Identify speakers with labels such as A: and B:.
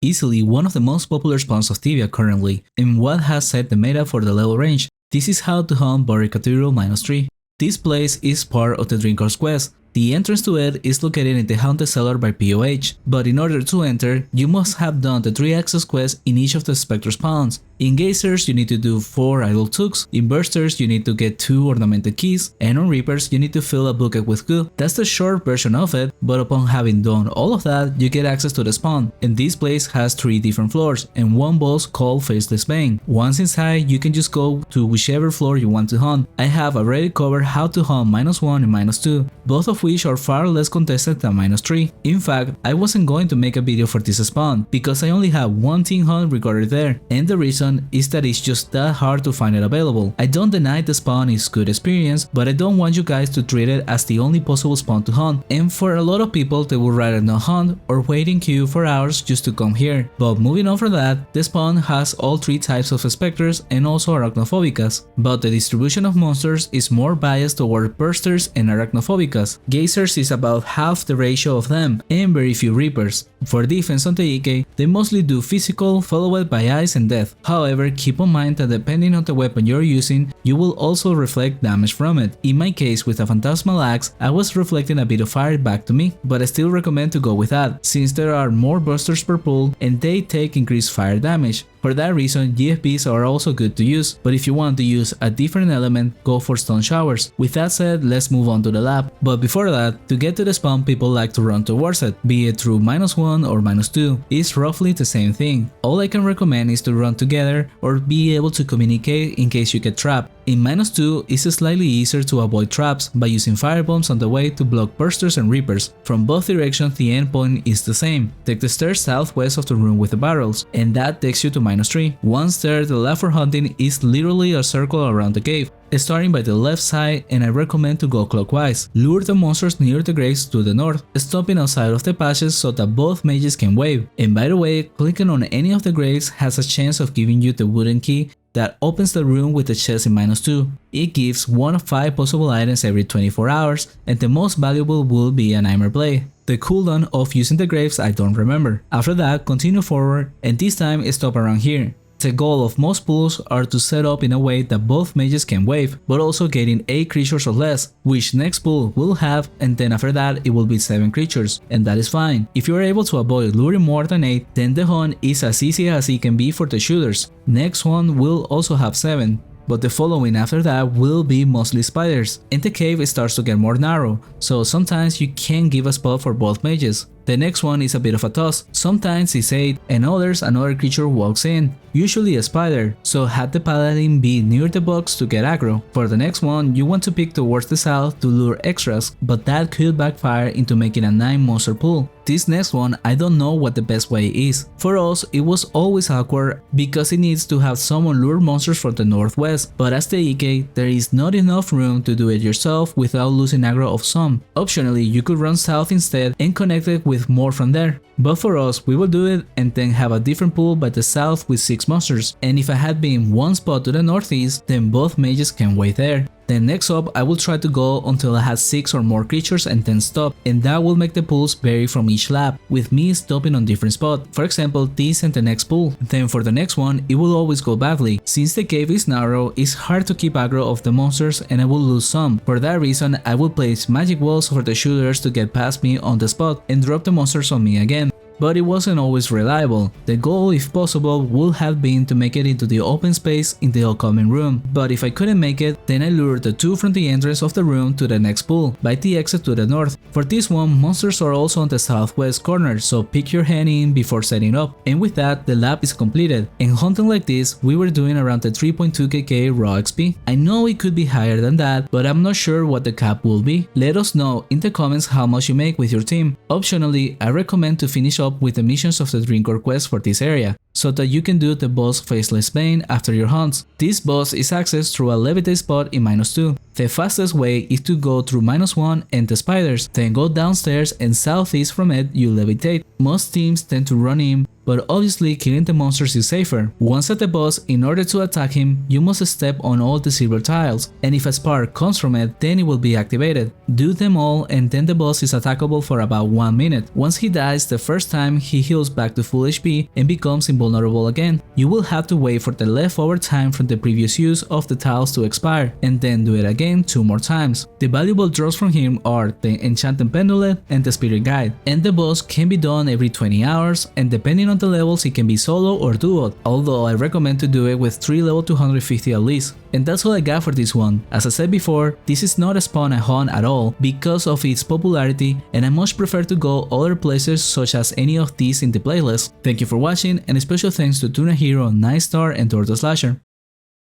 A: easily one of the most popular spawns of Tibia currently, and what has set the meta for the level range. This is how to hunt Buried Cathedral -3. This place is part of the Drinkers quest. The entrance to it is located in the Haunted Cellar by POH, but in order to enter, you must have done the 3 access quests in each of the Spectre spawns. In Gazers, you need to do 4 idle tooks, in Bursters, you need to get 2 ornamented keys, and on Reapers, you need to fill a bucket with goo. That's the short version of it, but upon having done all of that, you get access to the spawn, and this place has 3 different floors, and 1 boss called Faceless Bane. Once inside, you can just go to whichever floor you want to hunt. I have already covered how to hunt -1 and -2, both of which are far less contested than -3. In fact, I wasn't going to make a video for this spawn, because I only have 1 team hunt recorded there, and the reason is that it's just that hard to find it available. I don't deny the spawn is good experience, but I don't want you guys to treat it as the only possible spawn to hunt, and for a lot of people they would rather not hunt or wait in queue for hours just to come here. But moving on from that, the spawn has all 3 types of specters and also arachnophobicas, but the distribution of monsters is more biased toward bursters and arachnophobicas. Gazers is about half the ratio of them, and very few reapers. For defense on the EK, they mostly do physical followed by ice and death. However, keep in mind that depending on the weapon you're using, you will also reflect damage from it. In my case with a Phantasmal Axe, I was reflecting a bit of fire back to me, but I still recommend to go with that, since there are more bursters per pull and they take increased fire damage. For that reason, GFBs are also good to use, but if you want to use a different element, go for Stone Showers. With that said, let's move on to the lab. But before that, to get to the spawn, people like to run towards it, be it through -1 or -2, it's roughly the same thing. All I can recommend is to run together or be able to communicate in case you get trapped. In -2, it's slightly easier to avoid traps by using firebombs on the way to block bursters and reapers. From both directions, the endpoint is the same. Take the stairs southwest of the room with the barrels, and that takes you to -3. Once there, the lab for hunting is literally a circle around the cave, starting by the left side, and I recommend to go clockwise. Lure the monsters near the graves to the north, stopping outside of the patches so that both mages can wave. And by the way, clicking on any of the graves has a chance of giving you the wooden key that opens the room with the chest in -2. It gives 1 of 5 possible items every 24 hours, and the most valuable will be a Nightmare Blade. The cooldown of using the graves I don't remember. After that, continue forward, and this time stop around here. The goal of most pulls are to set up in a way that both mages can wave, but also getting 8 creatures or less, which next pull will have, and then after that it will be 7 creatures, and that is fine. If you are able to avoid luring more than 8, then the hunt is as easy as it can be for the shooters. Next one will also have 7. But the following after that will be mostly spiders, and the cave starts to get more narrow, so sometimes you can't give a spot for both mages. The next one is a bit of a toss, sometimes it's 8 and others another creature walks in, usually a spider, so have the paladin be near the box to get aggro. For the next one, you want to pick towards the south to lure extras, but that could backfire into making a 9 monster pull. This next one, I don't know what the best way is. For us, it was always awkward because it needs to have someone lure monsters from the northwest, but as the EK, there is not enough room to do it yourself without losing aggro of some. Optionally, you could run south instead and connect it with more from there. But for us, we will do it and then have a different pool by the south with 6 monsters, and if I had been one spot to the northeast, then both mages can wait there. Then next up, I will try to go until I have 6 or more creatures and then stop, and that will make the pulls vary from each lap, with me stopping on different spots, for example this and the next pull. Then for the next one, it will always go badly. Since the cave is narrow, it's hard to keep aggro of the monsters and I will lose some. For that reason, I will place magic walls for the shooters to get past me on the spot and drop the monsters on me again. But it wasn't always reliable. The goal, if possible, would have been to make it into the open space in the upcoming room, but if I couldn't make it, then I lured the 2 from the entrance of the room to the next pool, by the exit to the north. For this one, monsters are also on the southwest corner, so pick your hand in before setting up, and with that, the lab is completed. In hunting like this, we were doing around the 3.2kk raw XP. I know it could be higher than that, but I'm not sure what the cap will be. Let us know in the comments how much you make with your team. Optionally, I recommend to finish up with the missions of the Drinker quest for this area. so that you can do the boss Faceless Bane after your hunts. This boss is accessed through a levitate spot in -2. The fastest way is to go through -1 and the spiders, then go downstairs and southeast from it you levitate. Most teams tend to run in, but obviously killing the monsters is safer. Once at the boss, in order to attack him, you must step on all the silver tiles, and if a spark comes from it, then it will be activated. Do them all and then the boss is attackable for about 1 minute. Once he dies the first time, he heals back to full HP and becomes invulnerable again. You will have to wait for the leftover time from the previous use of the tiles to expire, and then do it again 2 more times. The valuable drops from him are the Enchanted Pendulet and the Spirit Guide, and the boss can be done every 20 hours, and depending on the levels it can be solo or duo, although I recommend to do it with 3 level 250 at least. And that's all I got for this one. As I said before, this is not a spawn I hunt at all because of its popularity, and I much prefer to go other places such as any of these in the playlist. Thank you for watching, and a special thanks to Tuna Hero, Night Star and Tortoise Slasher.